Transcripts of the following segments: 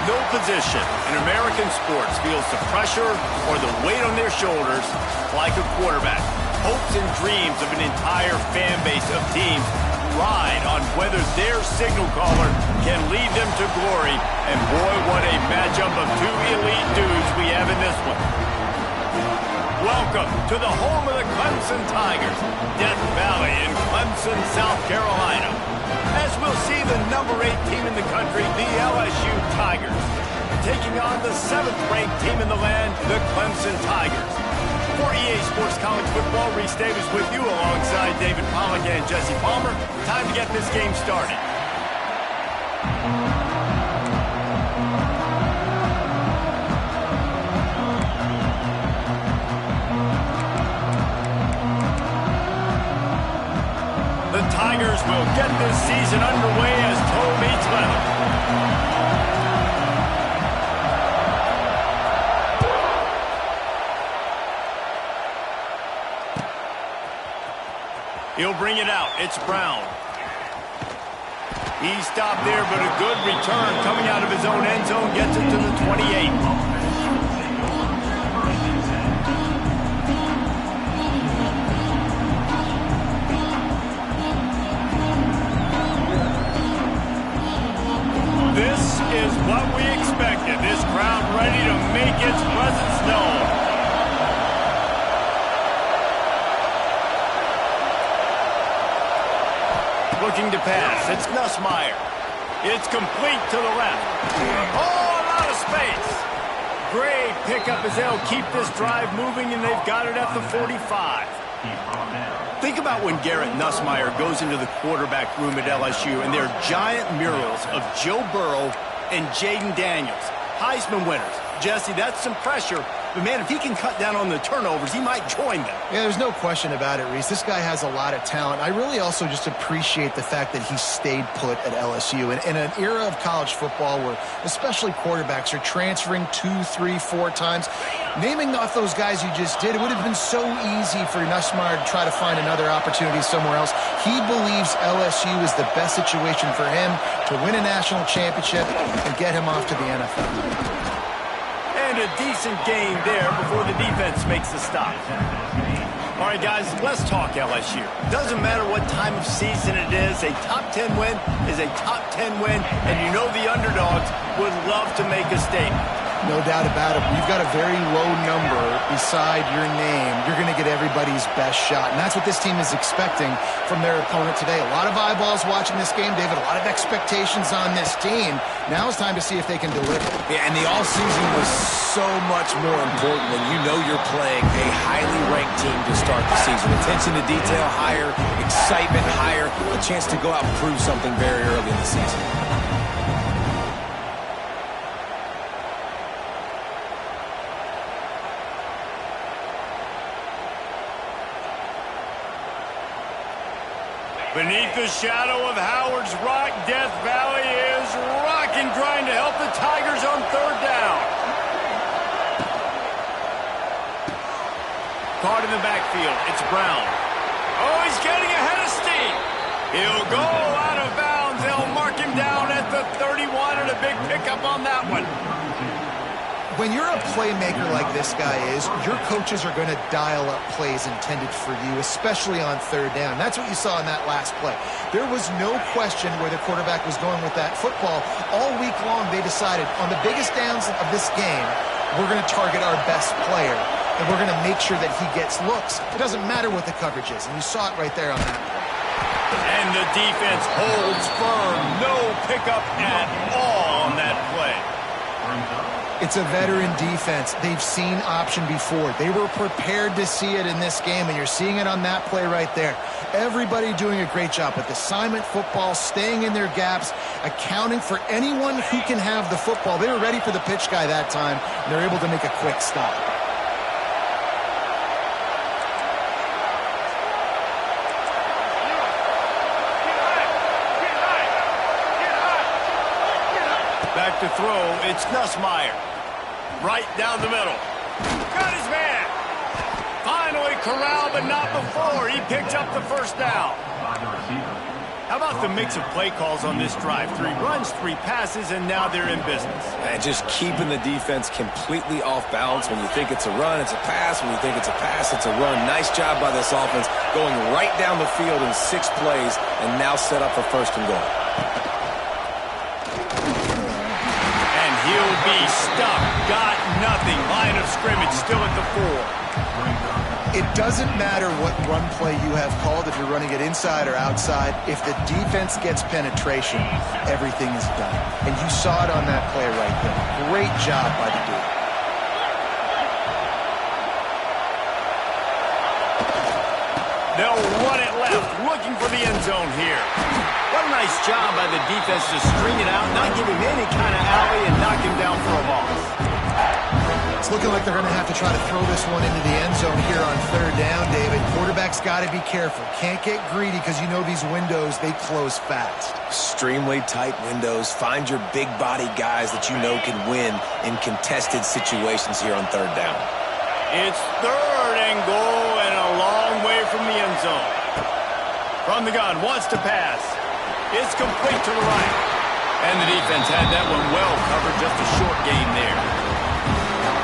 no position in American sports feels the pressure or the weight on their shoulders like a quarterback. Hopes and dreams of an entire fan base of teams ride on whether their signal caller can lead them to glory. And boy, what a matchup of two elite dudes we have in this one. Welcome to the home of the Clemson Tigers, Death Valley in Clemson, South Carolina. As we'll see the number 8 team in the country, the LSU Tigers, taking on the 7th-ranked team in the land, the Clemson Tigers. For EA Sports College Football, Reese Davis with you alongside David Pollack and Jesse Palmer. Time to get this game started. The Tigers will get this season underway as toe meets leather. He'll bring it out. It's Brown. He stopped there, but a good return coming out of his own end zone gets it to the 28. This is what we expected. This crowd ready to make its presence known. Looking to pass. It's Nussmeier. It's complete to the left. Oh, a lot of space. Great pickup as they'll keep this drive moving, and they've got it at the 45. Think about when Garrett Nussmeier goes into the quarterback room at LSU, and there are giant murals of Joe Burrow and Jaden Daniels, Heisman winners. Jesse, that's some pressure. But, man, if he can cut down on the turnovers, he might join them. Yeah, there's no question about it, Reese. This guy has a lot of talent. I really also just appreciate the fact that he stayed put at LSU. In an era of college football where especially quarterbacks are transferring 2, 3, 4 times, naming off those guys you just did, it would have been so easy for Nussmeier to try to find another opportunity somewhere else. He believes LSU is the best situation for him to win a national championship and get him off to the NFL. And a decent gain there before the defense makes the stop. All right, guys, let's talk LSU. Doesn't matter what time of season it is, a top 10 win is a top 10 win, and you know the underdogs would love to make a statement. No doubt about it. You've got a very low number beside your name. You're going to get everybody's best shot, and that's what this team is expecting from their opponent today. A lot of eyeballs watching this game, David. A lot of expectations on this team. Now it's time to see if they can deliver. Yeah, and the offseason was so much more important when you know you're playing a highly ranked team to start the season. Attention to detail higher, excitement higher, a chance to go out and prove something very early in the season. Beneath the shadow of Howard's Rock, Death Valley is rocking, trying to help the Tigers on 3rd down. Caught in the backfield. It's Brown. Oh, he's getting ahead of steam. He'll go out of bounds. They'll mark him down at the 31, and a big pickup on that one. When you're a playmaker like this guy is, your coaches are going to dial up plays intended for you, especially on 3rd down. That's what you saw in that last play. There was no question where the quarterback was going with that football. All week long, they decided on the biggest downs of this game, we're going to target our best player, and we're going to make sure that he gets looks. It doesn't matter what the coverage is, and you saw it right there on that play. And the defense holds firm. No pickup at all on that play. It's a veteran defense. They've seen option before. They were prepared to see it in this game, and you're seeing it on that play right there. Everybody doing a great job with assignment football, staying in their gaps, accounting for anyone who can have the football. They were ready for the pitch guy that time, and they're able to make a quick stop. Back to throw, it's Nussmeier. Right down the middle. Got his man. Finally corralled, but not before. He picked up the 1st down. How about the mix of play calls on this drive? 3 runs, 3 passes, and now they're in business. And just keeping the defense completely off balance. When you think it's a run, it's a pass. When you think it's a pass, it's a run. Nice job by this offense going right down the field in 6 plays and now set up for first and goal. And he'll be stuffed. Got nothing. Line of scrimmage still at the 4. It doesn't matter what run play you have called, if you're running it inside or outside. If the defense gets penetration, everything is done. And you saw it on that play right there. Great job by the dude. They'll run it left, looking for the end zone here. What a nice job by the defense to string it out, not give him any kind of alley, and knock him down for a loss. It's looking like they're going to have to try to throw this one into the end zone here on 3rd down, David. Quarterback's got to be careful. Can't get greedy because you know these windows, they close fast. Extremely tight windows. Find your big body guys that you know can win in contested situations here on 3rd down. It's 3rd and goal and a long way from the end zone. From the gun, wants to pass. It's complete to the right. And the defense had that one well covered, just a short gain there.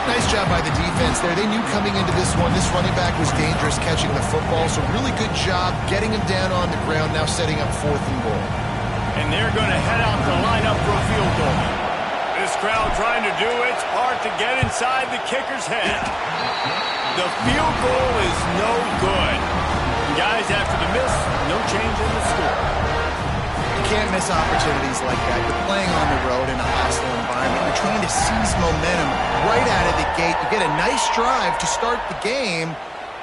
Nice job by the defense there. They knew coming into this one, this running back was dangerous catching the football, so really good job getting him down on the ground, now setting up 4th and goal. And they're going to head out to line up for a field goal. This crowd trying to do its part to get inside the kicker's head. The field goal is no good. Guys, after the miss, no change in the score. You can't miss opportunities like that. You're playing on the road in a hostile environment. You're trying to seize momentum right out of the gate. You get a nice drive to start the game,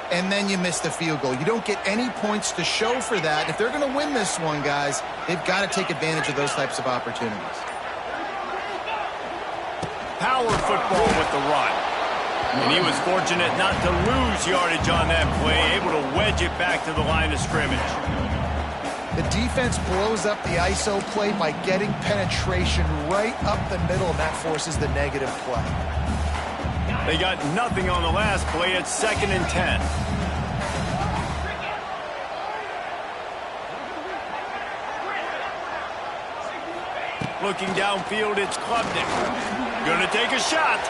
and then you miss the field goal. You don't get any points to show for that. If they're going to win this one, guys, they've got to take advantage of those types of opportunities. Power football with the run. And he was fortunate not to lose yardage on that play, able to wedge it back to the line of scrimmage. The defense blows up the ISO play by getting penetration right up the middle, and that forces the negative play. They got nothing on the last play. It's 2nd and 10. Looking downfield, it's Klubnik. Gonna take a shot.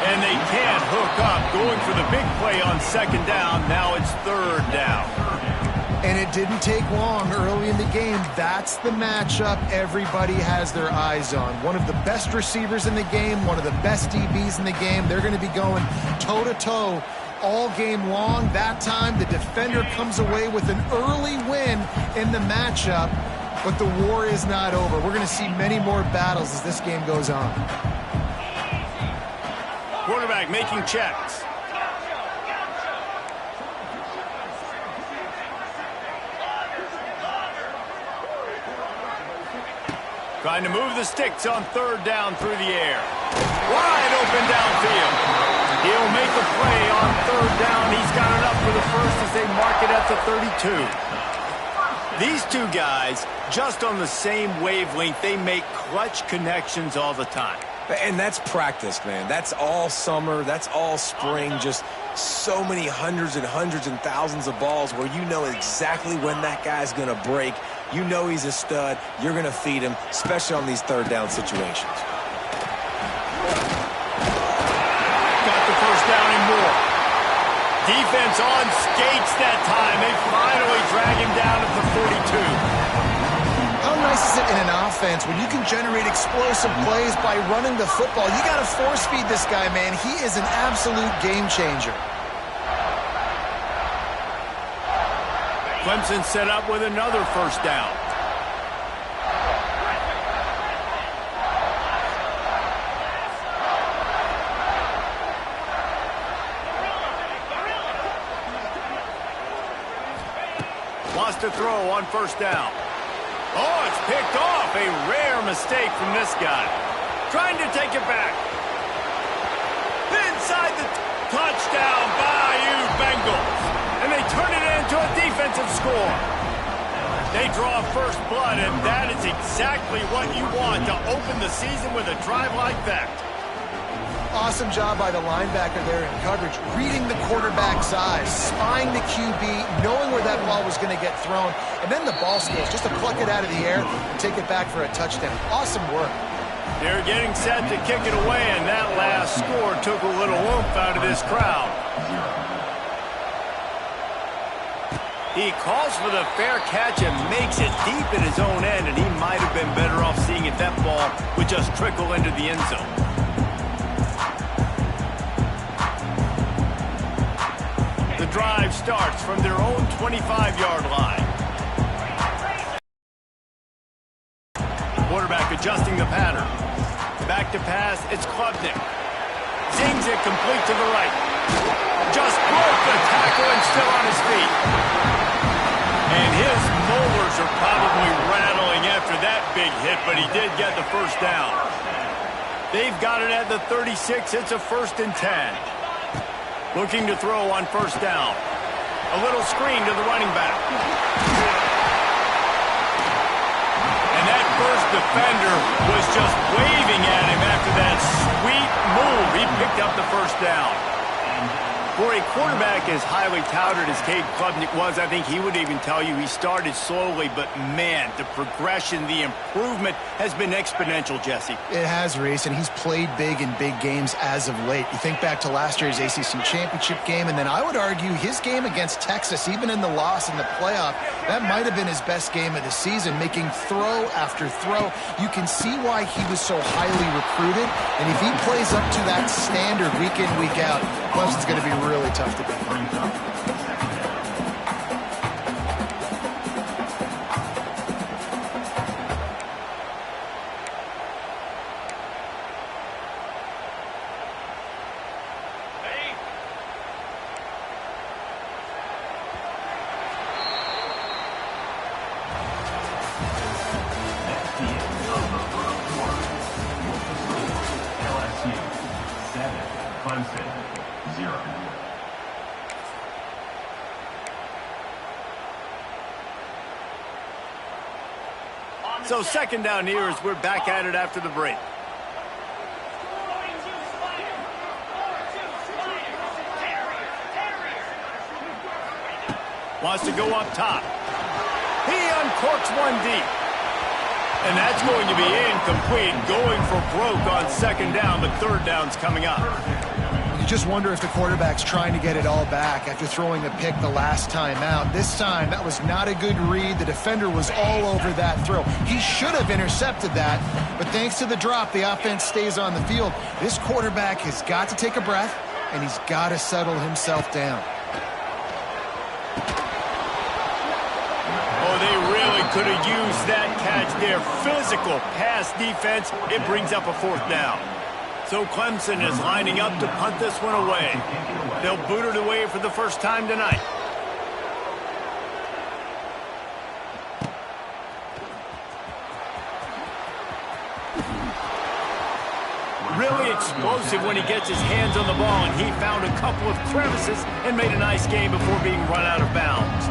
And they can't hook up. Going for the big play on 2nd down. Now it's 3rd down. And it didn't take long early in the game. That's the matchup everybody has their eyes on. One of the best receivers in the game, one of the best DBs in the game. They're going to be going toe-to-toe all game long. That time, the defender comes away with an early win in the matchup, but the war is not over. We're going to see many more battles as this game goes on. Quarterback making checks. Trying to move the sticks on 3rd down through the air. Wide open downfield. He'll make the play on 3rd down. He's got it up for the first as they mark it at the 32. These two guys, just on the same wavelength, they make clutch connections all the time. And that's practice, man. That's all summer. That's all spring. Just so many hundreds and thousands of balls where you know exactly when that guy's going to break. You know he's a stud. You're going to feed him, especially on these 3rd down situations. Got the first down and more. Defense on skates that time. They finally drag him down at the 42. How nice is it in an offense when you can generate explosive plays by running the football? You got to force feed this guy, man. He is an absolute game changer. Clemson set up with another first down. Wants to throw on 1st down. Oh, it's picked off. A rare mistake from this guy. Trying to take it back. Inside the touchdown, Bayou Bengals. And they turn it into a defensive score. They draw first blood, and that is exactly what you want to open the season with a drive like that. Awesome job by the linebacker there in coverage, reading the quarterback's eyes, spying the QB, knowing where that ball was going to get thrown, and then the ball skills, just to pluck it out of the air and take it back for a touchdown. Awesome work. They're getting set to kick it away, and that last score took a little oomph out of this crowd. He calls for the fair catch and makes it deep in his own end, and he might have been better off seeing if that ball would just trickle into the end zone. The drive starts from their own 25-yard line. Quarterback adjusting the pattern. Back to pass, it's Klubnik. Zings it complete to the right. Just broke the tackle and still on his feet. And his molars are probably rattling after that big hit, but he did get the first down. They've got it at the 36. It's a 1st and 10. Looking to throw on 1st down. A little screen to the running back. And that first defender was just waving at him after that sweet move. He picked up the 1st down. For a quarterback as highly touted as Cade Klubnik was, I think he would even tell you he started slowly, but man, the progression, the improvement has been exponential, Jesse. It has, Reese, and he's played big in big games as of late. You think back to last year's ACC championship game, and then I would argue his game against Texas, even in the loss in the playoff, that might have been his best game of the season, making throw after throw. You can see why he was so highly recruited, and if he plays up to that standard week in, week out, Clemson's going to be really tough to beat. LSU 7, Clemson 0. So 2nd down here as we're back at it after the break. Wants to go up top. He uncorks one deep. And that's going to be incomplete, going for broke on 2nd down, but 3rd down's coming up. You just wonder if the quarterback's trying to get it all back after throwing a pick the last time out. This time, that was not a good read. The defender was all over that throw. He should have intercepted that, but thanks to the drop, the offense stays on the field. This quarterback has got to take a breath, and he's got to settle himself down. Oh, they really could have used that catch there. Physical pass defense. It brings up a 4th down. So Clemson is lining up to punt this one away. They'll boot it away for the first time tonight. Really explosive when he gets his hands on the ball, and he found a couple of crevices and made a nice game before being run out of bounds.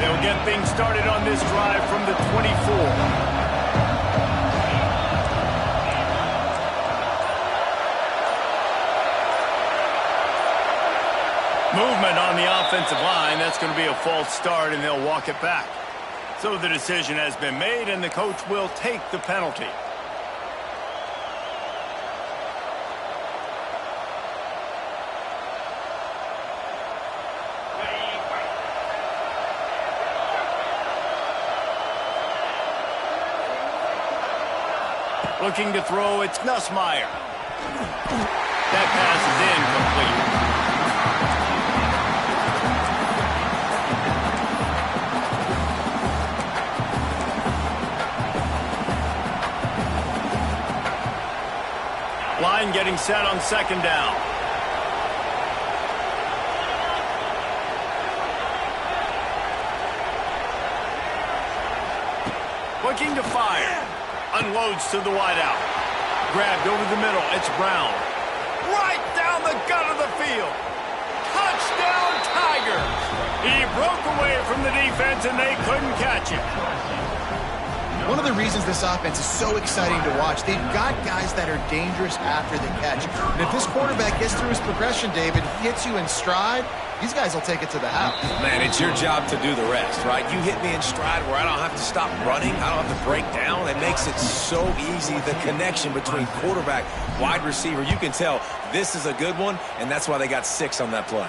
They'll get things started on this drive from the 24. Movement on the offensive line. That's going to be a false start, and they'll walk it back. So the decision has been made, and the coach will take the penalty. Looking to throw, it's Nussmeier. That pass is incomplete. Line getting set on 2nd down. Looking to fire. Unloads to the wideout. Grabbed over the middle. It's Brown. Right down the gut of the field. Touchdown, Tigers. He broke away from the defense, and they couldn't catch it. One of the reasons this offense is so exciting to watch, they've got guys that are dangerous after the catch. And if this quarterback gets through his progression, David, he hits you in stride, these guys will take it to the house. Man, it's your job to do the rest, right? You hit me in stride where I don't have to stop running. I don't have to break down. It makes it so easy, the connection between quarterback, wide receiver. You can tell this is a good one, and that's why they got 6 on that play.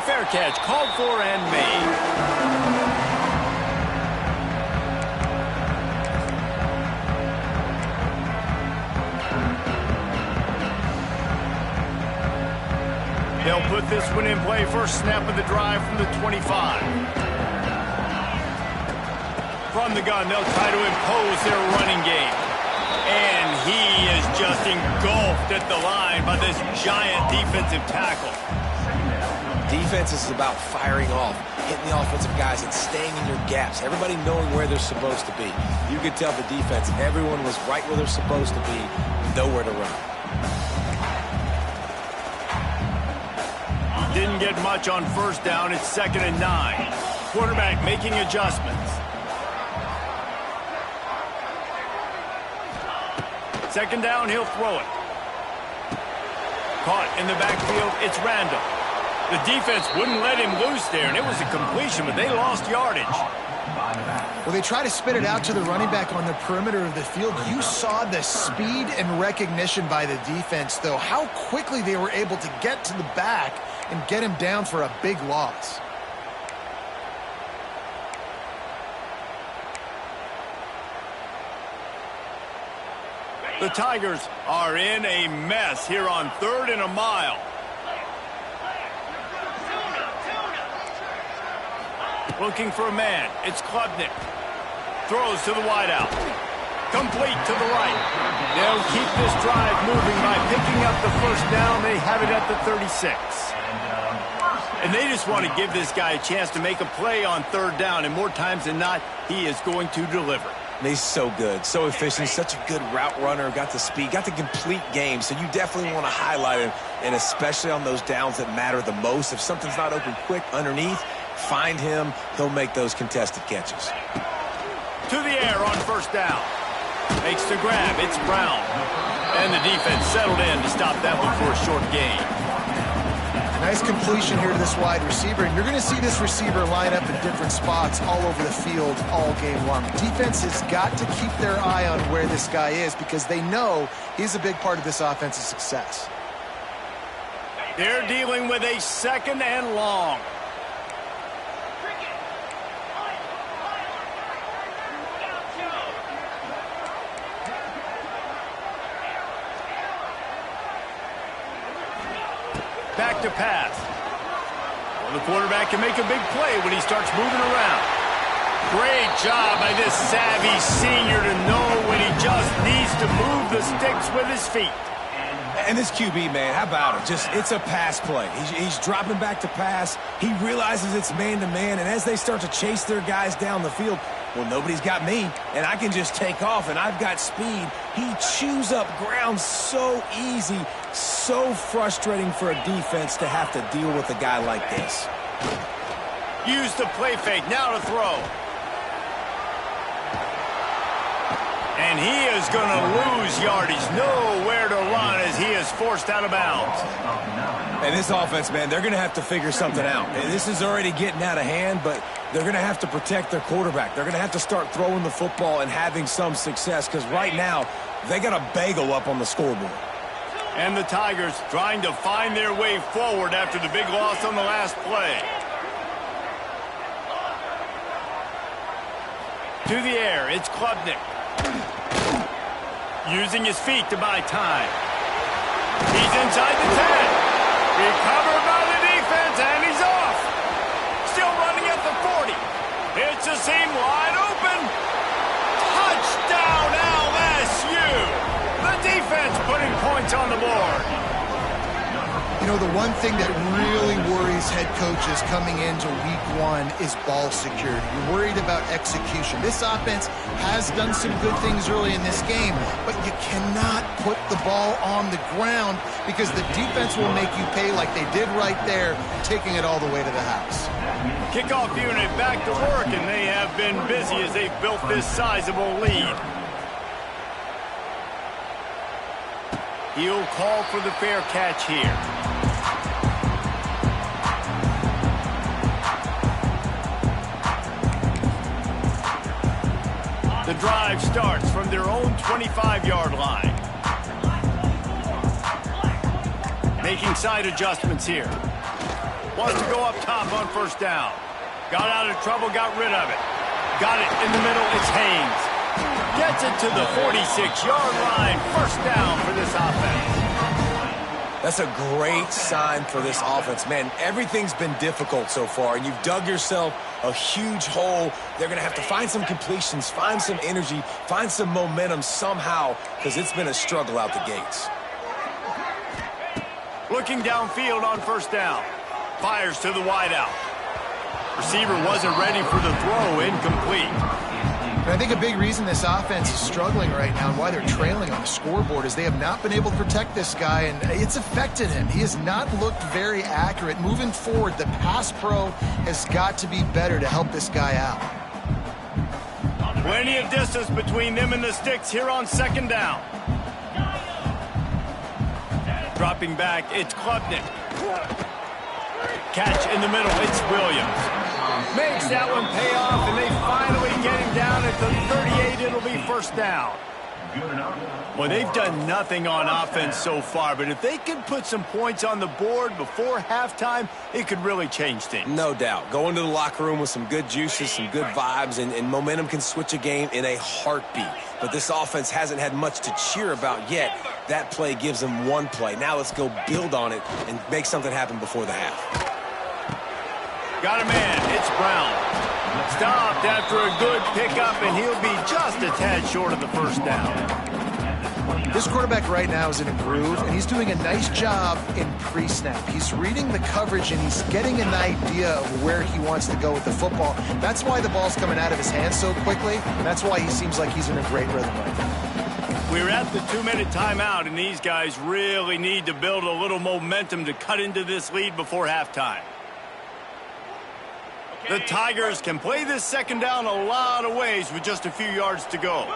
Fair catch, called for and made. They'll put this one in play. First snap of the drive from the 25. From the gun, they'll try to impose their running game. And he is just engulfed at the line by this giant defensive tackle. Defense is about firing off, hitting the offensive guys, and staying in your gaps. Everybody knowing where they're supposed to be. You could tell the defense, everyone was right where they're supposed to be, nowhere to run. Didn't get much on first down. It's 2nd and 9. Quarterback making adjustments. 2nd down, he'll throw it. Caught in the backfield, it's Randall. The defense wouldn't let him loose there, and it was a completion, but they lost yardage. Well, they try to spit it out to the running back on the perimeter of the field. You saw the speed and recognition by the defense, though, how quickly they were able to get to the back and get him down for a big loss. The Tigers are in a mess here on 3rd and a mile. Looking for a man. It's Klubnik. Throws to the wideout. Complete to the right. They'll keep this drive moving by picking up the first down. They have it at the 36. And they just want to give this guy a chance to make a play on 3rd down. And more times than not, he is going to deliver. He's so good, so efficient, such a good route runner, got the speed, got the complete game. So you definitely want to highlight him, and especially on those downs that matter the most. If something's not open quick underneath, find him. He'll make those contested catches. To the air on first down. Makes the grab. It's Brown. And the defense settled in to stop that one for a short gain. Nice completion here to this wide receiver, and you're going to see this receiver line up in different spots all over the field all game long. Defense has got to keep their eye on where this guy is because they know he's a big part of this offense's success. They're dealing with a 2nd and long. Back to pass. Well, the quarterback can make a big play when he starts moving around. Great job by this savvy senior to know when he just needs to move the sticks with his feet. And this QB, man, how about it? It's a pass play. He's dropping back to pass. He realizes it's man-to-man, and as they start to chase their guys down the field, well, nobody's got me, and I can just take off, and I've got speed. He chews up ground so easy, so frustrating for a defense to have to deal with a guy like this. Use the play fake, now to throw. And he is going to lose yardage. Nowhere to run as he is forced out of bounds. And this offense, man, they're going to have to figure something out. And this is already getting out of hand, but they're going to have to protect their quarterback. They're going to have to start throwing the football and having some success because right now they got a bagel up on the scoreboard. And the Tigers trying to find their way forward after the big loss on the last play. To the air, it's Klubnik. Using his feet to buy time. He's inside the 10. Recovered by the defense, and he's off. Still running at the 40. It's a seam wide open. Touchdown, LSU. The defense putting points on the board. You You know, the one thing that really worries head coaches coming into week one is ball security. You're worried about execution. This offense has done some good things early in this game, but you cannot put the ball on the ground because the defense will make you pay like they did right there, taking it all the way to the house. Kickoff unit back to work, and they have been busy as they've built this sizable lead. He'll call for the fair catch here. The drive starts from their own 25-yard line. Making side adjustments here. Wants to go up top on first down. Got out of trouble, got rid of it. Got it in the middle, it's Haynes. Gets it to the 46-yard line. First down for this offense. That's a great sign for this offense. Man, everything's been difficult so far, and you've dug yourself a huge hole. They're going to have to find some completions, find some energy, find some momentum somehow, because it's been a struggle out the gates. Looking downfield on first down. Fires to the wideout. Receiver wasn't ready for the throw, incomplete. And I think a big reason this offense is struggling right now and why they're trailing on the scoreboard is they have not been able to protect this guy, and it's affected him. He has not looked very accurate. Moving forward, the pass pro has got to be better to help this guy out. Plenty of distance between them and the sticks here on second down. Dropping back, it's Klubnik. Catch in the middle, it's Williams. Makes that one pay off, and they finally get him down at the 38. It'll be first down. Well, they've done nothing on offense so far, but if they could put some points on the board before halftime, it could really change things. No doubt. Go into the locker room with some good juices, some good vibes, and momentum can switch a game in a heartbeat. But this offense hasn't had much to cheer about yet. That play gives them one play. Now let's go build on it and make something happen before the half. Got a man, it's Brown. Stopped after a good pickup, and he'll be just a tad short of the first down. This quarterback right now is in a groove, and he's doing a nice job in pre-snap. He's reading the coverage, and he's getting an idea of where he wants to go with the football. That's why the ball's coming out of his hands so quickly, and that's why he seems like he's in a great rhythm right now. We're at the 2-minute timeout, and these guys really need to build a little momentum to cut into this lead before halftime. The Tigers can play this second down a lot of ways with just a few yards to go.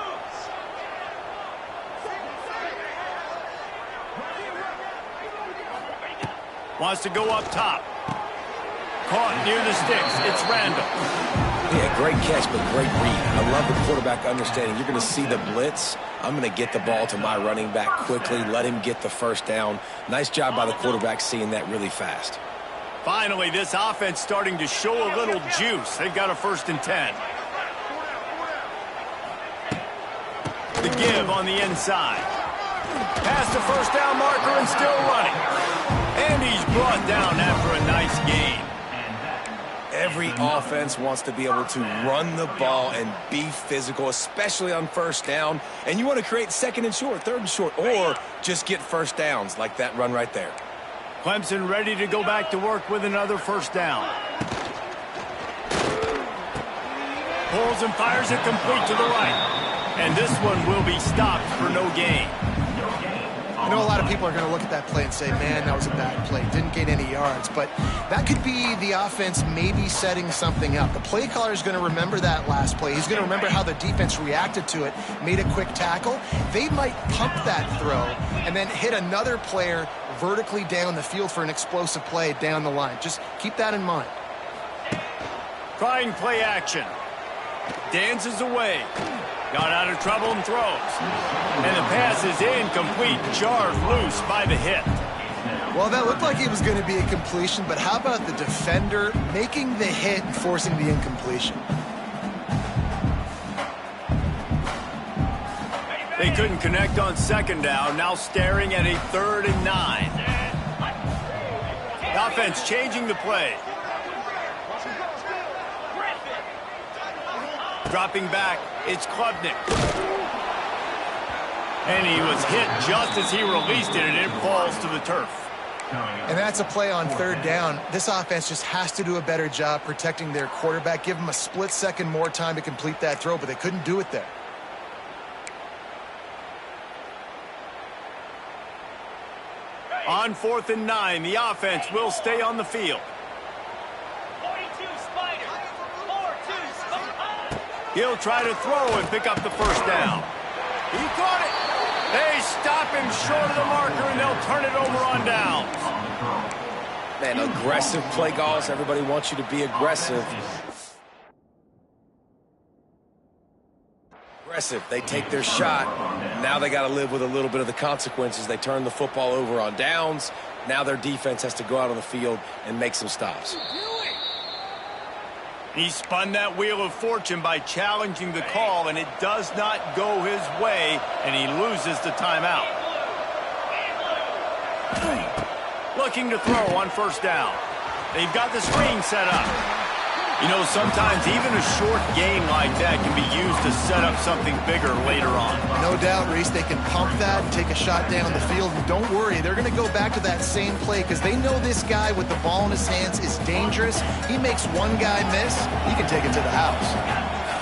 Wants to go up top. Caught near the sticks. It's Randall. Yeah, great catch, but great read. I love the quarterback understanding. You're going to see the blitz. I'm going to get the ball to my running back quickly, let him get the first down. Nice job by the quarterback seeing that really fast. Finally, this offense starting to show a little juice. They've got a 1st and 10. The give on the inside. Past the first down marker and still running. And he's brought down after a nice gain. Every offense wants to be able to run the ball and be physical, especially on first down. And you want to create 2nd and short, 3rd and short, or just get first downs like that run right there. Clemson ready to go back to work with another first down. Pulls and fires it complete to the right. And this one will be stopped for no gain. I know a lot of people are going to look at that play and say, man, that was a bad play. Didn't gain any yards. But that could be the offense maybe setting something up. The play caller is going to remember that last play. He's going to remember how the defense reacted to it, made a quick tackle. They might pump that throw and then hit another player vertically down the field for an explosive play down the line. Just keep that in mind. Trying play action. Dances away. Got out of trouble and throws. And the pass is incomplete, jarred loose by the hit. Well, that looked like it was going to be a completion, but how about the defender making the hit and forcing the incompletion? They couldn't connect on second down, now staring at a 3rd and 9. The offense changing the play. Dropping back, it's Klubnik. And he was hit just as he released it, and it falls to the turf. And that's a play on third down. This offense just has to do a better job protecting their quarterback. Give them a split second more time to complete that throw, but they couldn't do it there. On 4th and 9, the offense will stay on the field. 42 Spider. 4-2 Spider. He'll try to throw and pick up the first down. He caught it. They stop him short of the marker, and they'll turn it over on downs. Man, aggressive play calls. Everybody wants you to be aggressive. They take their shot. Now they got to live with a little bit of the consequences. They turn the football over on downs. Now their defense has to go out on the field and make some stops. He spun that wheel of fortune by challenging the call, and it does not go his way, and he loses the timeout. Looking to throw on first down. They've got the screen set up. You know, sometimes even a short gain like that can be used to set up something bigger later on. No doubt, Reese, they can pump that and take a shot down the field. And don't worry, they're going to go back to that same play because they know this guy with the ball in his hands is dangerous. He makes one guy miss, he can take it to the house.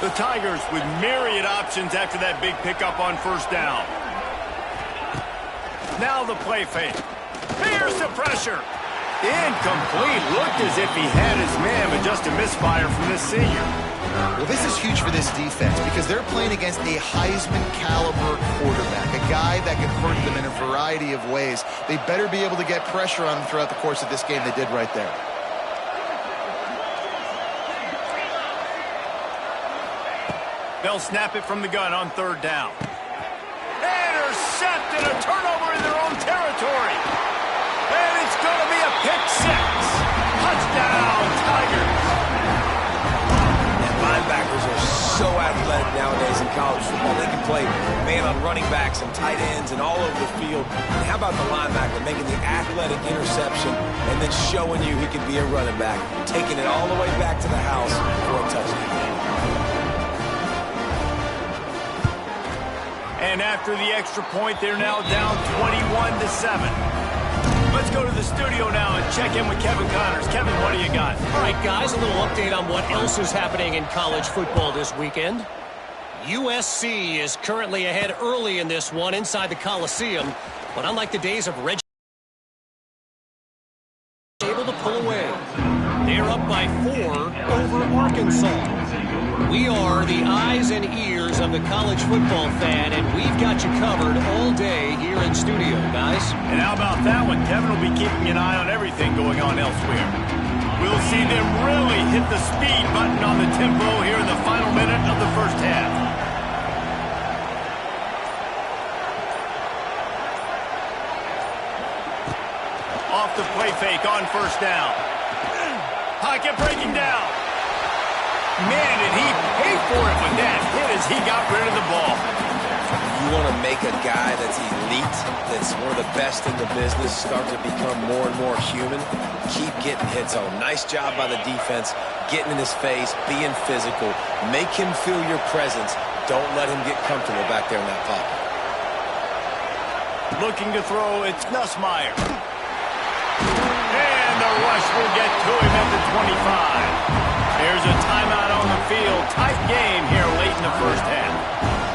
The Tigers with myriad options after that big pickup on first down. Now the play fake. Here's the pressure. Incomplete. Looked as if he had his man, but just a misfire from this senior. Well, this is huge for this defense because they're playing against a Heisman-caliber quarterback, a guy that can hurt them in a variety of ways. They better be able to get pressure on them throughout the course of this game. They did right there. They'll snap it from the gun on third down. Intercepted, a turnover in their own territory. And it's going to be a pick six. Touchdown, Tigers. And linebackers are so athletic nowadays in college football. They can play man on running backs and tight ends and all over the field. And how about the linebacker making the athletic interception and then showing you he can be a running back, taking it all the way back to the house for a touchdown. And after the extra point, they're now down 21-7. Let's go to the studio now and check in with Kevin Connors. Kevin, what do you got? All right, guys, a little update on what else is happening in college football this weekend. USC is currently ahead early in this one inside the Coliseum, but unlike the days of Reggie, able to pull away. They're up by 4 over Arkansas. We are the eyes and ears of the college football fan, and we've got you covered all day here in studio, guys. And how about that one? Kevin will be keeping an eye on everything going on elsewhere. We'll see them really hit the speed button on the tempo here in the final minute of the first half. Off the play fake on first down. Pocket breaking down. Man, did he pay for it with that hit as he got rid of the ball. You want to make a guy that's elite, that's one of the best in the business, start to become more and more human. Keep getting hits on him. Nice job by the defense, getting in his face, being physical. Make him feel your presence. Don't let him get comfortable back there in that pocket. Looking to throw, it's Nussmeier. And the rush will get to him at the 25. There's a timeout on the field. Tight game here late in the first half.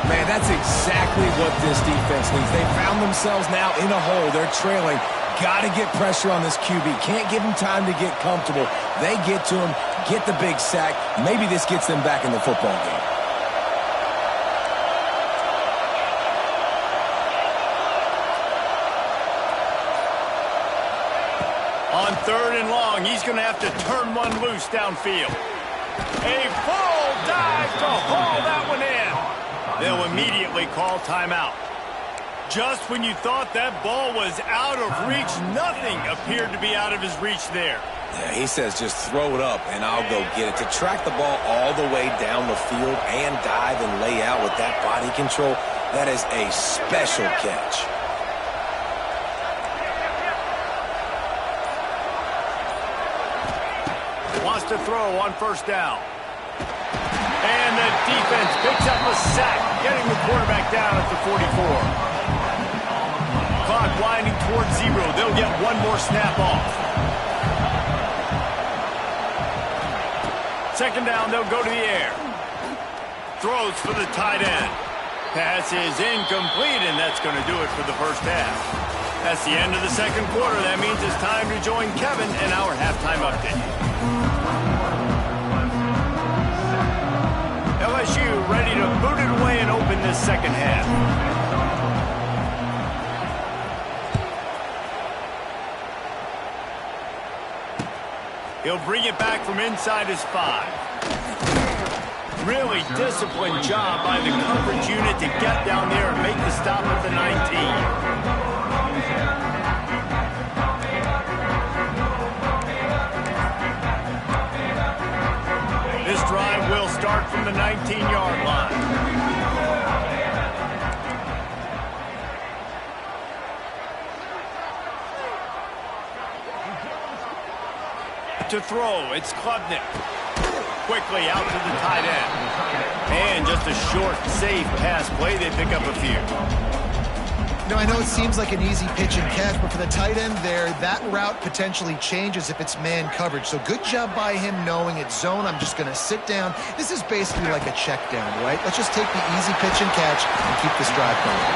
Man, that's exactly what this defense needs. They found themselves now in a hole. They're trailing. Got to get pressure on this QB. Can't give him time to get comfortable. They get to him, get the big sack. Maybe this gets them back in the football game. On third and long, he's going to have to turn one loose downfield. A full dive to haul that one in. They'll immediately call timeout. Just when you thought that ball was out of reach, nothing appeared to be out of his reach there. Yeah, he says just throw it up and I'll go get it. To track the ball all the way down the field and dive and lay out with that body control, that is a special catch. Wants to throw on first down. And the defense picks up a sack, getting the quarterback down at the 44. clock winding towards 0. They'll get one more snap off. Second down, they'll go to the air. Throws for the tight end. Pass is incomplete, and that's going to do it for the first half. That's the end of the second quarter. That means it's time to join Kevin in our halftime update. LSU ready to boot it away and open this second half. He'll bring it back from inside his 5. Really disciplined job by the coverage unit to get down there and make the stop at the 19. This drive will start from the 19-yard line. To throw, it's Klubnik. Quickly out to the tight end. And just a short, safe pass play. They pick up a few. You know, I know it seems like an easy pitch and catch, but for the tight end there, that route potentially changes if it's man coverage. So good job by him knowing it's zone. I'm just going to sit down. This is basically like a check down, right? Let's just take the easy pitch and catch and keep this drive going.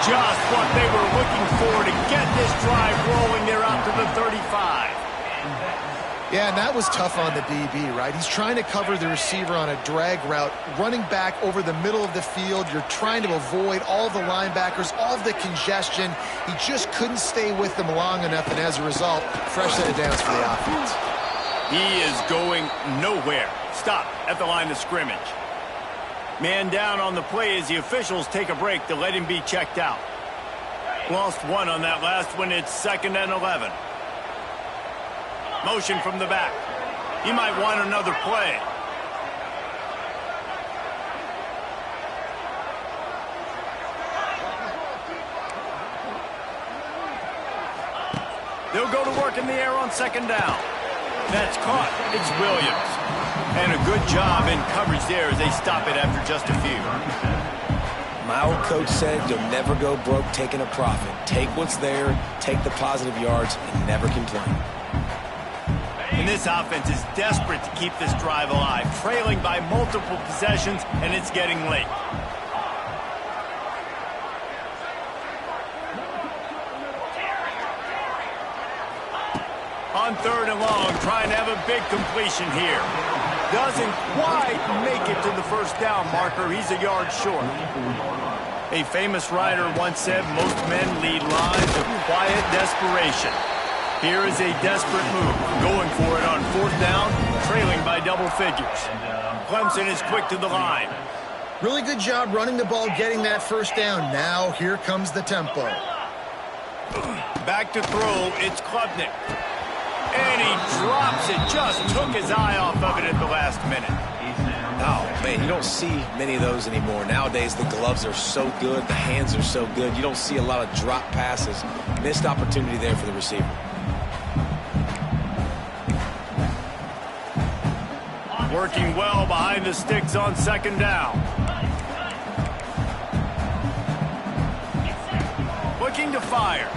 Just what they were looking for to get this drive rolling. They're out to the 35. Yeah, and that was tough on the DB, right? He's trying to cover the receiver on a drag route, running back over the middle of the field. You're trying to avoid all the linebackers, all of the congestion. He just couldn't stay with them long enough, and as a result, fresh set of downs for the offense. He is going nowhere. Stop at the line of scrimmage. Man down on the play as the officials take a break to let him be checked out. Lost one on that last one. It's 2nd and 11. Motion from the back. He might want another play. They'll go to work in the air on 2nd down. That's caught. It's Williams. And a good job in coverage there as they stop it after just a few. My old coach said you'll never go broke taking a profit. Take what's there, take the positive yards, and never complain. And this offense is desperate to keep this drive alive, trailing by multiple possessions, and it's getting late. On 3rd and long, trying to have a big completion here. Doesn't quite make it to the first down marker. He's a yard short. A famous writer once said, most men lead lives of quiet desperation. Here is a desperate move, going for it on 4th down, trailing by double figures. Clemson is quick to the line. Really good job running the ball, getting that first down. Now here comes the tempo. Back to throw, it's Klubnik. And he drops it, just took his eye off of it at the last minute. Oh, man, you don't see many of those anymore. Nowadays, the gloves are so good, the hands are so good. You don't see a lot of drop passes. Missed opportunity there for the receiver. Working well behind the sticks on 2nd down. Looking to fire.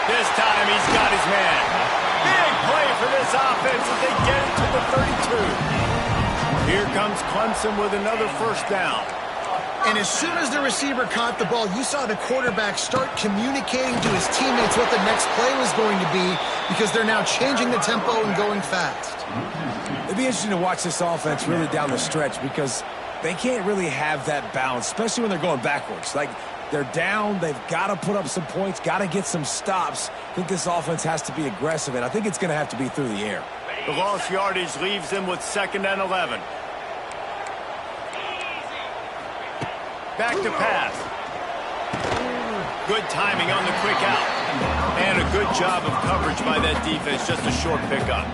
This time he's got his man. Big play for this offense as they get it to the 32. Here comes Clemson with another first down. And as soon as the receiver caught the ball, you saw the quarterback start communicating to his teammates what the next play was going to be because they're now changing the tempo and going fast. It'd be interesting to watch this offense really down the stretch because they can't really have that balance, especially when they're going backwards. Like, they're down, they've got to put up some points, got to get some stops. I think this offense has to be aggressive, and I think it's going to have to be through the air. The lost yardage leaves them with 2nd and 11. Back to pass. Good timing on the quick out. And a good job of coverage by that defense. Just a short pickup.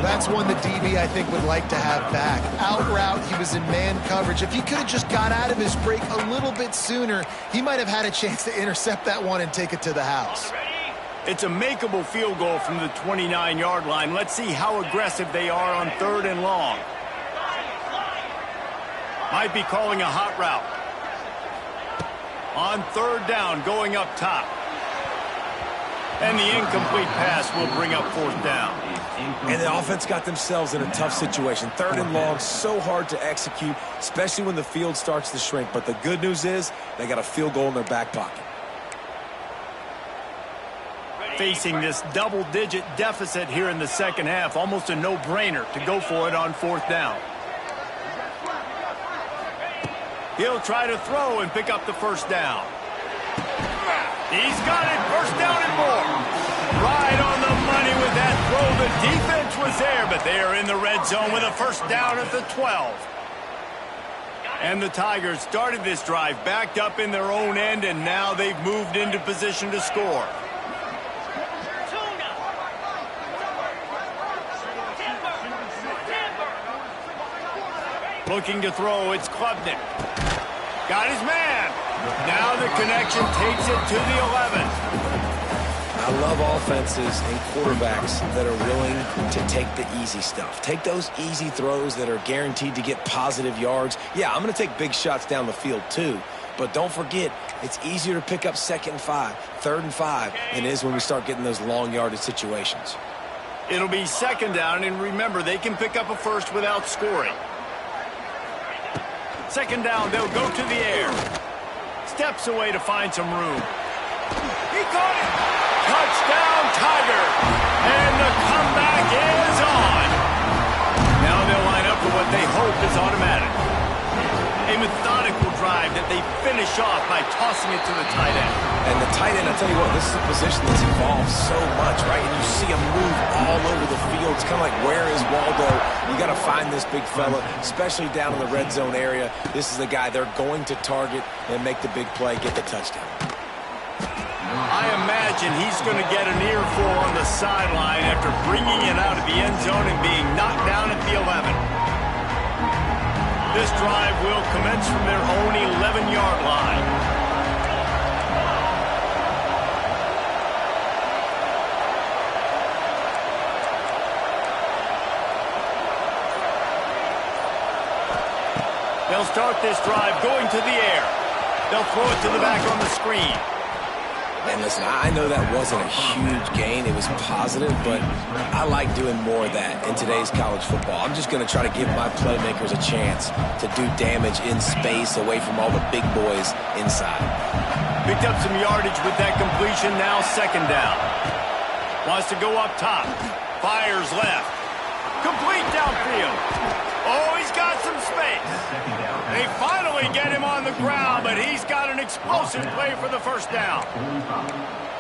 That's one the DB, I think, would like to have back. Out route, he was in man coverage. If he could have just got out of his break a little bit sooner, he might have had a chance to intercept that one and take it to the house. It's a makeable field goal from the 29-yard line. Let's see how aggressive they are on 3rd and long. Might be calling a hot route. On third down, going up top. And the incomplete pass will bring up fourth down. And the offense got themselves in a tough situation. Third and long, so hard to execute, especially when the field starts to shrink. But the good news is they got a field goal in their back pocket. Facing this double-digit deficit here in the second half, almost a no-brainer to go for it on fourth down. He'll try to throw and pick up the first down. He's got it, first down and more. Right on the money with that throw. The defense was there, but they are in the red zone with a first down at the 12. And the Tigers started this drive backed up in their own end, and now they've moved into position to score. Looking to throw, it's Klubnik. Got his man. Now the connection takes it to the 11. I love offenses and quarterbacks that are willing to take the easy stuff. Take those easy throws that are guaranteed to get positive yards. Yeah, I'm going to take big shots down the field too. But don't forget, it's easier to pick up 2nd and 5, 3rd and 5 than it is when we start getting those long yardage situations. It'll be 2nd down, and remember, they can pick up a first without scoring. 2nd down, they'll go to the air. Steps away to find some room. He caught it! Touchdown, Tiger! And the comeback is on! Now they'll line up for what they hope is automatic. A methodical drive that they finish off by tossing it to the tight end. And the tight end, I'll tell you what, this is a position that's evolved so much, right? And you see him move all over the field. It's kind of like, where is Waldo? You got to find this big fella, especially down in the red zone area. This is the guy they're going to target and make the big play, get the touchdown. I imagine he's going to get an earful on the sideline after bringing it out of the end zone and being knocked down at the 11. This drive will commence from their own 11-yard line. They'll start this drive going to the air. They'll throw it to the back on the screen. And listen, I know that wasn't a huge gain. It was positive, but I like doing more of that in today's college football. I'm just going to try to give my playmakers a chance to do damage in space away from all the big boys inside. Picked up some yardage with that completion, now 2nd down. Wants to go up top. Fires left. Complete downfield. Oh, he's got some space. They finally get him on the ground, but he's got an explosive play for the first down.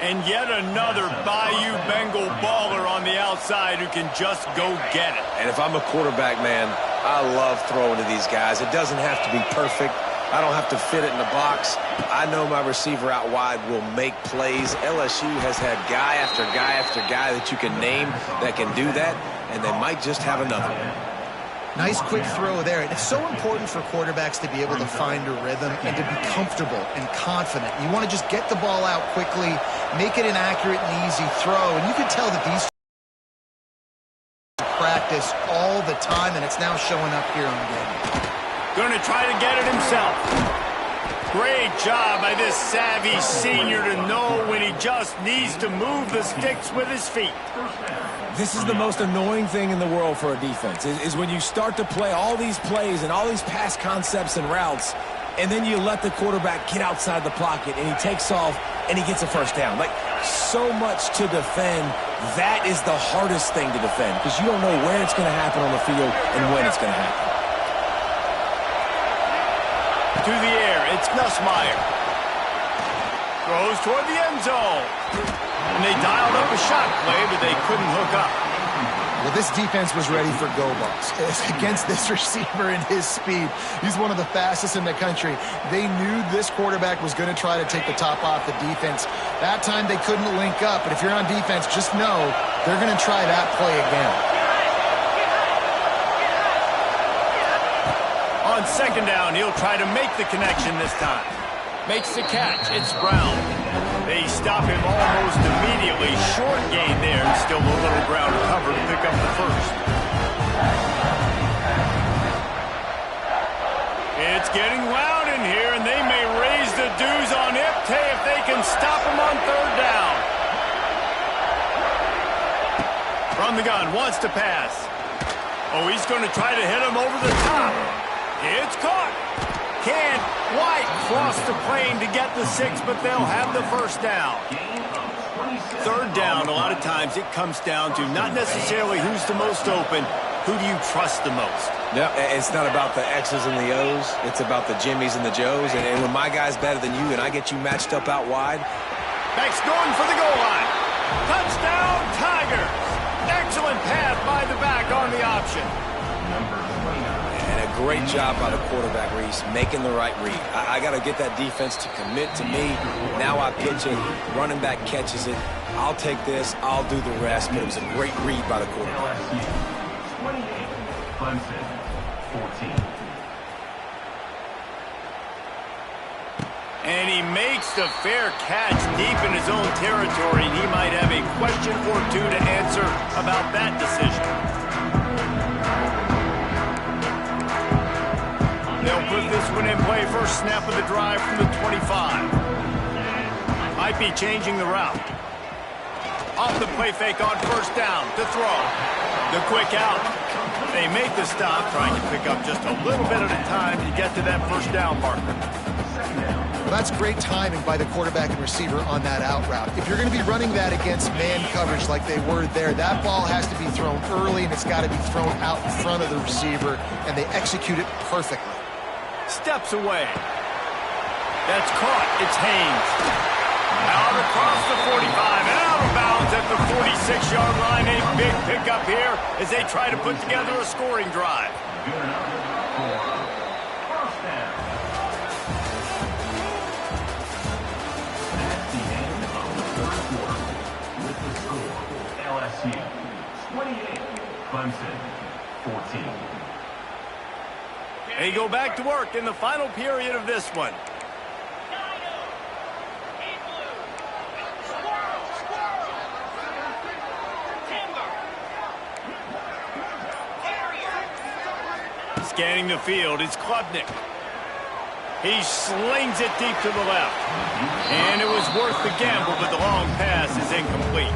And yet another Bayou Bengal baller on the outside who can just go get it. And if I'm a quarterback, man, I love throwing to these guys. It doesn't have to be perfect. I don't have to fit it in the box. I know my receiver out wide will make plays. LSU has had guy after guy after guy that you can name that can do that, and they might just have another one. Nice quick throw there. And it's so important for quarterbacks to be able to find a rhythm and to be comfortable and confident. You want to just get the ball out quickly, make it an accurate and easy throw. And you can tell that these practice all the time, and it's now showing up here on the game. Going to try to get it himself. Great job by this savvy senior to know when he just needs to move the sticks with his feet. This is the most annoying thing in the world for a defense, is when you start to play all these plays and all these pass concepts and routes, and then you let the quarterback get outside the pocket, and he takes off, and he gets a first down. Like, so much to defend. That is the hardest thing to defend, because you don't know where it's going to happen on the field and when it's going to happen. To the air, it's Nussmeier. Throws toward the end zone. And they dialed up a shot play, but they couldn't hook up. Well, this defense was ready for go balls. Against this receiver and his speed, he's one of the fastest in the country. They knew this quarterback was going to try to take the top off the defense. That time they couldn't link up, but if you're on defense, just know they're going to try that play again. On 2nd down, he'll try to make the connection this time. Makes the catch. It's Brown. They stop him almost immediately. Short gain there. Still a little ground to cover to pick up the first. It's getting loud in here, and they may raise the dues on from the gun, wants to pass. Oh, he's going to try to hit him over the top. It's caught. Can White cross the plane to get the 6, but they'll have the first down. Third down, a lot of times it comes down to not necessarily who's the most open, who do you trust the most? No, it's not about the X's and the O's. It's about the Jimmies and the Joes. And when my guy's better than you and I get you matched up out wide. Beck's going for the goal line. Touchdown, Tigers. Excellent pass by the back on the option. And a great job by the quarterback, Reese, making the right read. I got to get that defense to commit to me. Now I pitch it. Running back catches it. I'll take this. I'll do the rest. But it was a great read by the quarterback. LSU 28, Clemson 14. And he makes the fair catch deep in his own territory. And he might have a question or two to answer about that decision. They'll put this one in play. First snap of the drive from the 25. Might be changing the route. Off the play fake on first down to throw. The quick out. They make the stop, trying to pick up just a little bit at a time to get to that first down marker. Well, that's great timing by the quarterback and receiver on that out route. If you're going to be running that against man coverage like they were there, that ball has to be thrown early and it's got to be thrown out in front of the receiver, and they execute it perfectly. Steps away. That's caught. It's Haynes. Out across the 45 and out of bounds at the 46-yard line. A big pickup here as they try to put together a scoring drive. Good enough for first down. That's the end of the third quarter with the score LSU 28, Clemson 14. They go back to work in the final period of this one. Scanning the field, it's Klubnik. He slings it deep to the left. And it was worth the gamble, but the long pass is incomplete.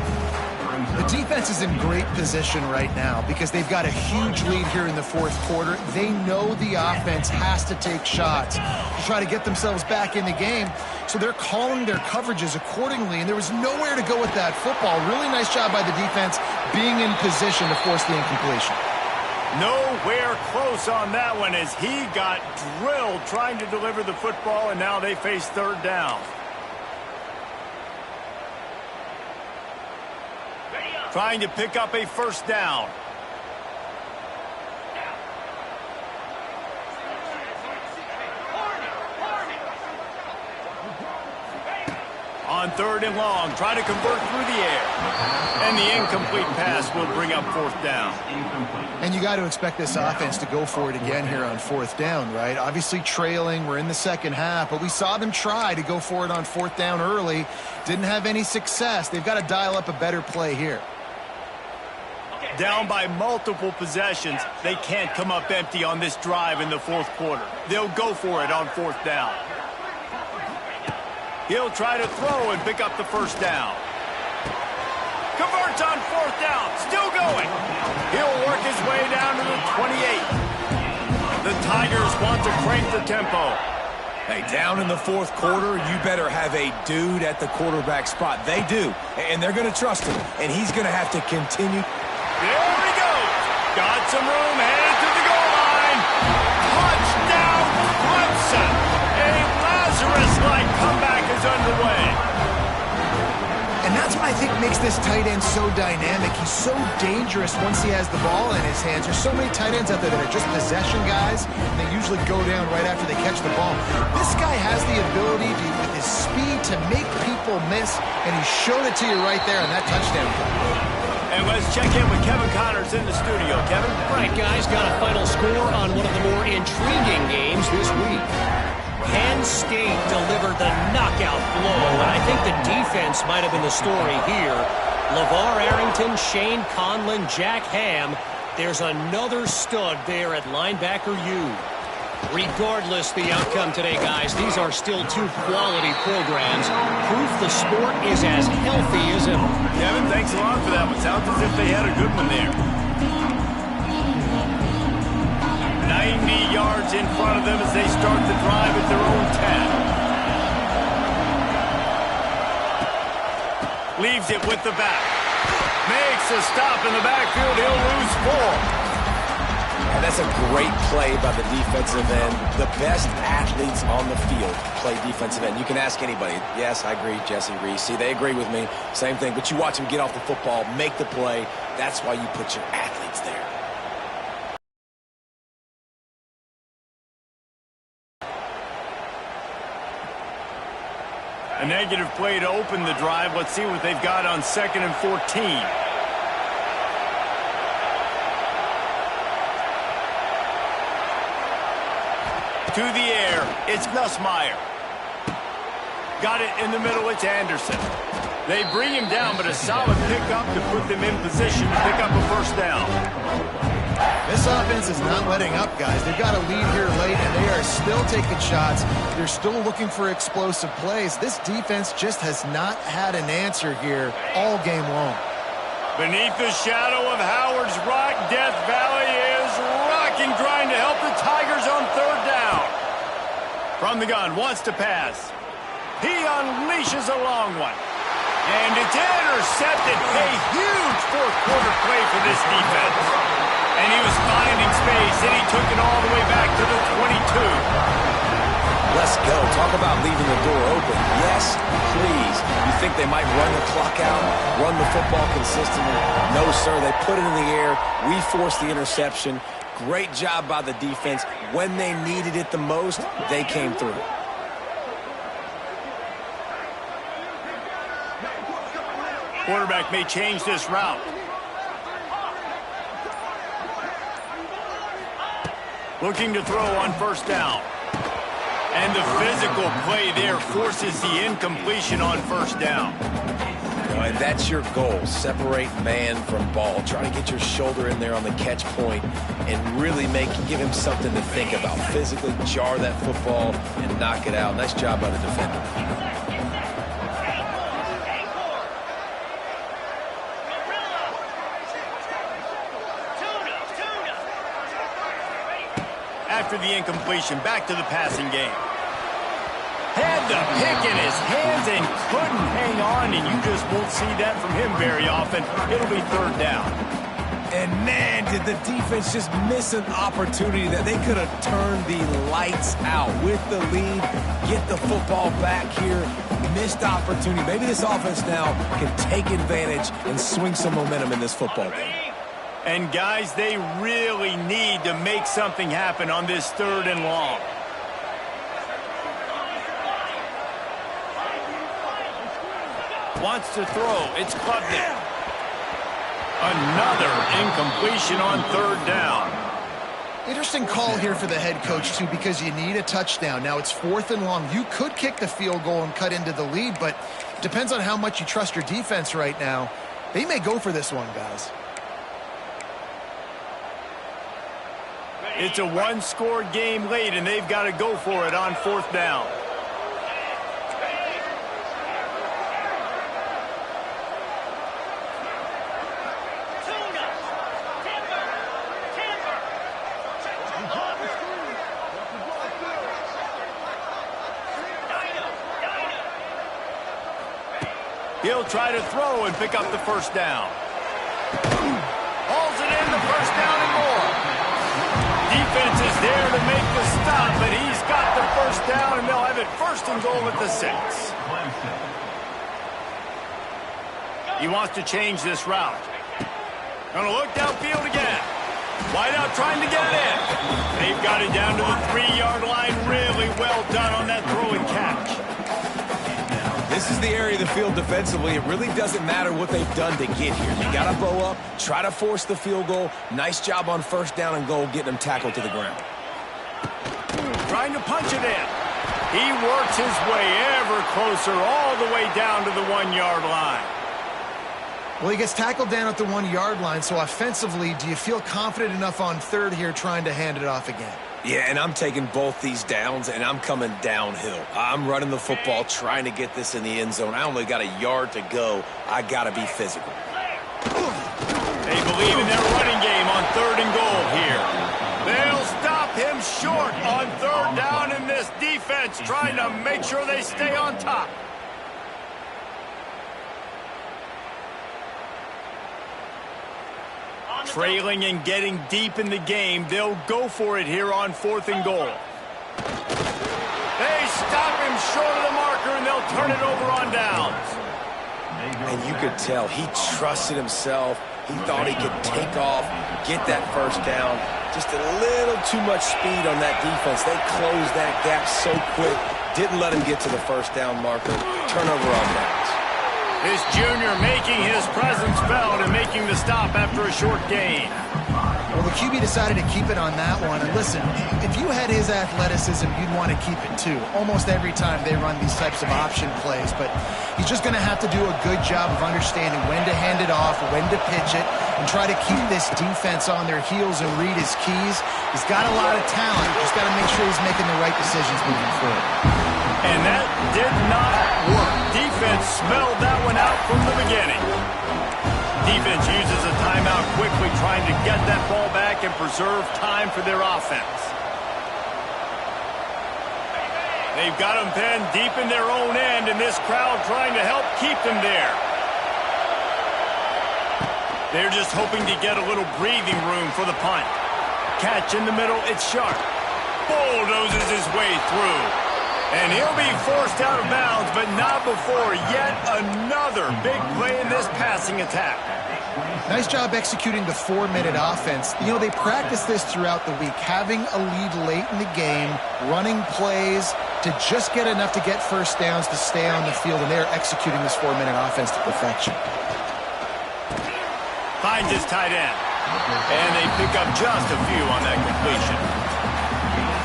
The defense is in great position right now because they've got a huge lead here in the fourth quarter. They know the offense has to take shots to try to get themselves back in the game. So they're calling their coverages accordingly, and there was nowhere to go with that football. Really nice job by the defense being in position to force the incompletion. Nowhere close on that one as he got drilled trying to deliver the football, and now they face third down. Trying to pick up a first down. On third and long, try to convert through the air. And the incomplete pass will bring up fourth down. And you got to expect this offense to go for it again here on fourth down, right? Obviously trailing, we're in the second half, but we saw them try to go for it on fourth down early. Didn't have any success. They've got to dial up a better play here. Down by multiple possessions, they can't come up empty on this drive in the fourth quarter. They'll go for it on fourth down. He'll try to throw and pick up the first down. Converts on fourth down, still going. He'll work his way down to the 28. The Tigers want to crank the tempo. Hey, down in the fourth quarter, you better have a dude at the quarterback spot. They do, and they're going to trust him, and he's going to have to continue. There he goes. Got some room, headed to the goal line. Touchdown, Clemson. A Lazarus-like comeback is underway. And that's what I think makes this tight end so dynamic. He's so dangerous once he has the ball in his hands. There's so many tight ends out there that are just possession guys, and they usually go down right after they catch the ball. This guy has the ability to, with his speed, to make people miss, and he showed it to you right there on that touchdown play. And let's check in with Kevin Connors in the studio. Kevin? All right, guys, got a final score on one of the more intriguing games this week. Penn State delivered the knockout blow, and I think the defense might have been the story here. LeVar Arrington, Shane Conlon, Jack Ham. There's another stud there at linebacker U. Regardless the outcome today, guys, these are still two quality programs. Proof the sport is as healthy as ever. Kevin, thanks a lot for that one. Sounds as if they had a good one there. 90 yards in front of them as they start the drive at their own 10. Leaves it with the back. Makes a stop in the backfield. He'll lose 4. And that's a great play by the defensive end. The best athletes on the field play defensive end. You can ask anybody. Yes, I agree, Jesse Reese. See, they agree with me. Same thing. But you watch them get off the football, make the play. That's why you put your athletes there. A negative play to open the drive. Let's see what they've got on 2nd and 14. To the air, it's Nussmeier. Got it in the middle, it's Anderson. They bring him down, but a solid pickup to put them in position to pick up a first down. This offense is not letting up, guys. They've got a lead here late, and they are still taking shots. They're still looking for explosive plays. This defense just has not had an answer here all game long. Beneath the shadow of Howard's Rock, Death Valley is rocking, trying to help the Tigers on 3rd down. From the gun, wants to pass. He unleashes a long one. And it's intercepted. A huge fourth-quarter play for this defense. And he was finding space, and he took it all the way back to the 22. Let's go. Talk about leaving the door open. Yes, please. You think they might run the clock out, run the football consistently? No, sir. They put it in the air. We forced the interception. Great job by the defense. When they needed it the most, they came through. Quarterback may change this route. Looking to throw on 1st down. And the physical play there forces the incompletion on 1st down. And that's your goal. Separate man from ball. Try to get your shoulder in there on the catch point and really give him something to think about. Physically jar that football and knock it out. Nice job by the defender. After the incompletion, back to the passing game. Had the pick in his hands and couldn't hang on, and you just won't see that from him very often. It'll be 3rd down. And man, did the defense just miss an opportunity that they could have turned the lights out with the lead, get the football back here. Missed opportunity. Maybe this offense now can take advantage and swing some momentum in this football game. And guys, they really need to make something happen on this 3rd and long. Wants to throw. It's Klubnik. Another incompletion on 3rd down. Interesting call here for the head coach, too, because you need a touchdown. Now, it's 4th and long. You could kick the field goal and cut into the lead, but it depends on how much you trust your defense right now. They may go for this one, guys. It's a one-score game late, and they've got to go for it on 4th down. He'll try to throw and pick up the 1st down. Hauls it in, the 1st down and more. Defense is there to make the stop, but he's got the 1st down, and they'll have it 1st and goal at the 6. He wants to change this route. Gonna look downfield again. Wide out trying to get it in. They've got it down to the 3-yard line. Really well done on that throw and catch. This is the area of the field defensively. It really doesn't matter what they've done to get here. You got to bow up, try to force the field goal. Nice job on 1st down and goal, getting them tackled to the ground. Trying to punch it in. He works his way ever closer all the way down to the 1-yard line. Well, he gets tackled down at the 1-yard line, so offensively, do you feel confident enough on 3rd here trying to hand it off again? Yeah, and I'm taking both these downs, and I'm coming downhill. I'm running the football, trying to get this in the end zone. I only got a yard to go. I got to be physical. They believe in their running game on 3rd and goal here. They'll stop him short on 3rd down, in this defense trying to make sure they stay on top. Trailing and getting deep in the game, they'll go for it here on 4th and goal. They stop him short of the marker, and they'll turn it over on downs. And you could tell he trusted himself. He thought he could take off, get that 1st down. Just a little too much speed on that defense. They closed that gap so quick. Didn't let him get to the 1st down marker. Turnover on downs. This junior making his presence felt and making the stop after a short gain. Well, the QB decided to keep it on that one. And listen, if you had his athleticism, you'd want to keep it too. Almost every time they run these types of option plays. But he's just going to have to do a good job of understanding when to hand it off, when to pitch it, and try to keep this defense on their heels and read his keys. He's got a lot of talent. Just got to make sure he's making the right decisions moving forward. And that did not work. Defense smelled that one out from the beginning. Defense uses a timeout quickly, trying to get that ball back and preserve time for their offense. They've got them pinned deep in their own end, and this crowd trying to help keep them there. They're just hoping to get a little breathing room for the punt. Catch in the middle, it's sharp. Bulldozes his way through. And he'll be forced out of bounds, but not before yet another big play in this passing attack. Nice job executing the 4-minute offense. You know, they practice this throughout the week, having a lead late in the game, running plays to just get enough to get 1st downs to stay on the field, and they're executing this 4-minute offense to perfection. Finds his tight end. And they pick up just a few on that completion.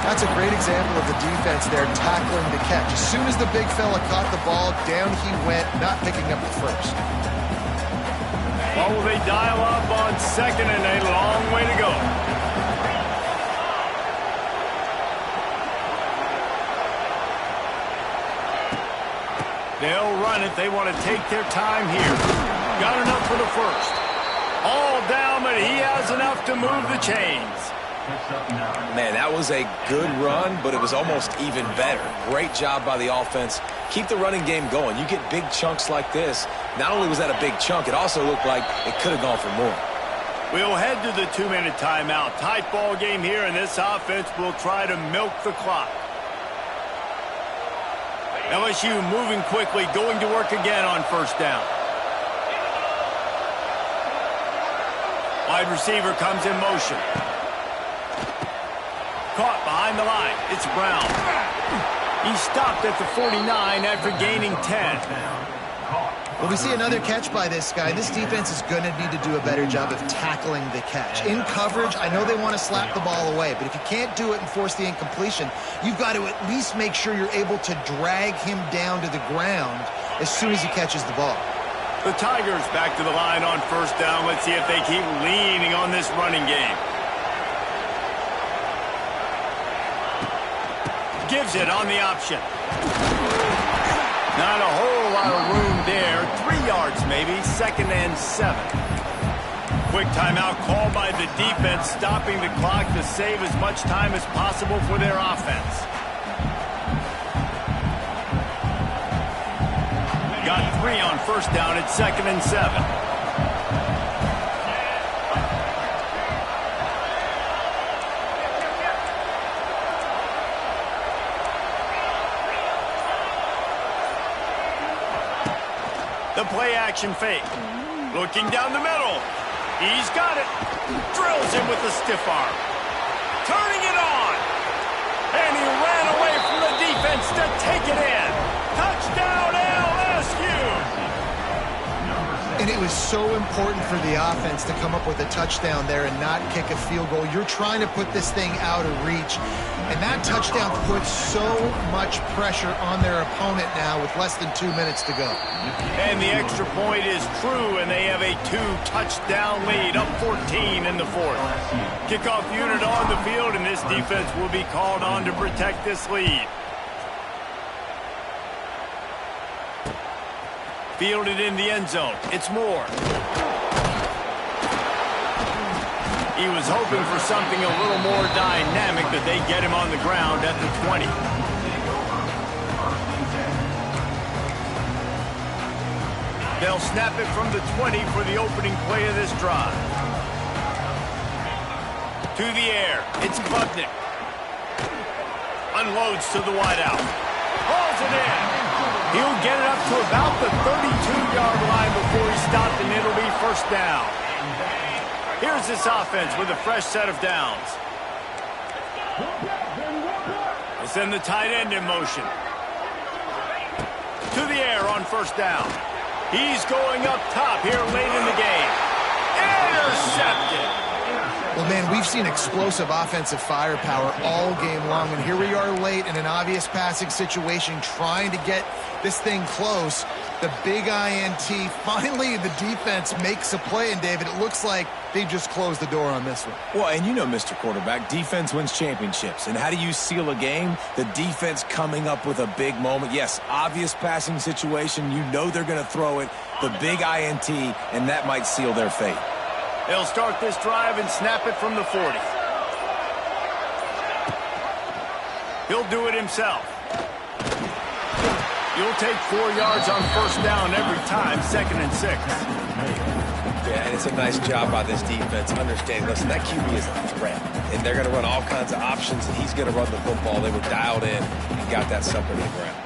That's a great example of the defense there tackling the catch. As soon as the big fella caught the ball, down he went, not picking up the 1st. Well, will they dial up on 2nd and a long way to go? They'll run it. They want to take their time here. Got enough for the 1st. All down, but he has enough to move the chains. Man, that was a good run, but it was almost even better. Great job by the offense. Keep the running game going. You get big chunks like this. Not only was that a big chunk, it also looked like it could have gone for more. We'll head to the 2-minute timeout. Tight ball game here, and this offense will try to milk the clock. LSU moving quickly, going to work again on 1st down. Wide receiver comes in motion. Caught behind the line. It's Brown. He stopped at the 49 after gaining 10. Well, we see another catch by this guy. This defense is going to need to do a better job of tackling the catch. In coverage, I know they want to slap the ball away, but if you can't do it and force the incompletion, you've got to at least make sure you're able to drag him down to the ground as soon as he catches the ball. The Tigers back to the line on 1st down. Let's see if they keep leaning on this running game. Gives it on the option. Not a whole lot of room there. 3 yards maybe. 2nd and 7. Quick timeout called by the defense, stopping the clock to save as much time as possible for their offense. Got 3 on 1st down at 2nd and 7. The play-action fake. Looking down the middle. He's got it. Drills him with a stiff arm. Turning it on. And he ran away from the defense to take it in. Touchdown, LSU. And it was so important for the offense to come up with a touchdown there and not kick a field goal. You're trying to put this thing out of reach. And that touchdown puts so much pressure on their opponent now with less than 2 minutes to go. And the extra point is true, and they have a 2-touchdown lead, up 14 in the fourth. Kickoff unit on the field, and this defense will be called on to protect this lead. Fielded in the end zone. It's Moore. He was hoping for something a little more dynamic, but they get him on the ground at the 20. They'll snap it from the 20 for the opening play of this drive. To the air. It's Klubnik. Unloads to the wideout. Hauls it in. He'll get it up to about the 32-yard line before he stopped, and it'll be first down. Here's this offense with a fresh set of downs. They'll send the tight end in motion. To the air on first down. He's going up top here late in the game. Intercepted. Well, man, we've seen explosive offensive firepower all game long, and here we are late in an obvious passing situation trying to get this thing close. The big INT. Finally, the defense makes a play, and David, it looks like they just closed the door on this one. Well, and you know, Mr. Quarterback, defense wins championships. And how do you seal a game? The defense coming up with a big moment. Yes, obvious passing situation. You know they're going to throw it. The big INT, and that might seal their fate. They'll start this drive and snap it from the 40. He'll do it himself. You'll take 4 yards on first down every time, 2nd and 6. Yeah, and it's a nice job by this defense understanding, listen, that QB is a threat. And they're going to run all kinds of options, and he's going to run the football. They were dialed in and got that sucker to the ground.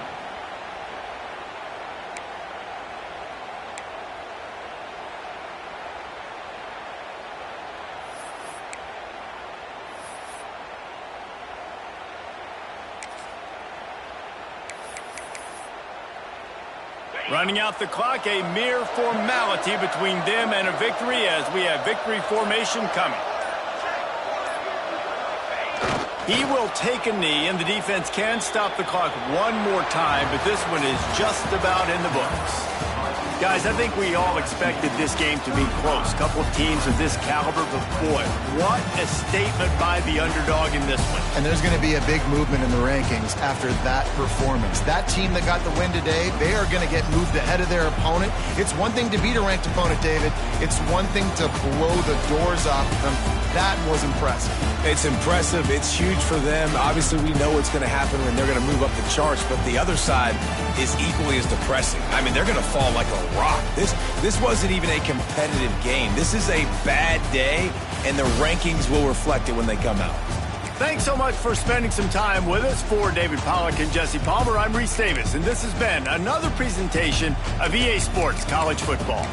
Running out the clock, a mere formality between them and a victory as we have victory formation coming. He will take a knee, and the defense can stop the clock one more time, but this one is just about in the books. Guys, I think we all expected this game to be close. Couple of teams of this caliber, but boy, what a statement by the underdog in this one. And there's going to be a big movement in the rankings after that performance. That team that got the win today, they are going to get moved ahead of their opponent. It's one thing to beat a ranked opponent, David. It's one thing to blow the doors off them. That was impressive. It's impressive. It's huge for them. Obviously, we know what's going to happen when they're going to move up the charts, but the other side is equally as depressing. I mean, they're going to fall like a rock. This wasn't even a competitive game. This is a bad day, and the rankings will reflect it when they come out. Thanks so much for spending some time with us. For David Pollack and Jesse Palmer, I'm Reese Davis, and this has been another presentation of EA Sports College Football.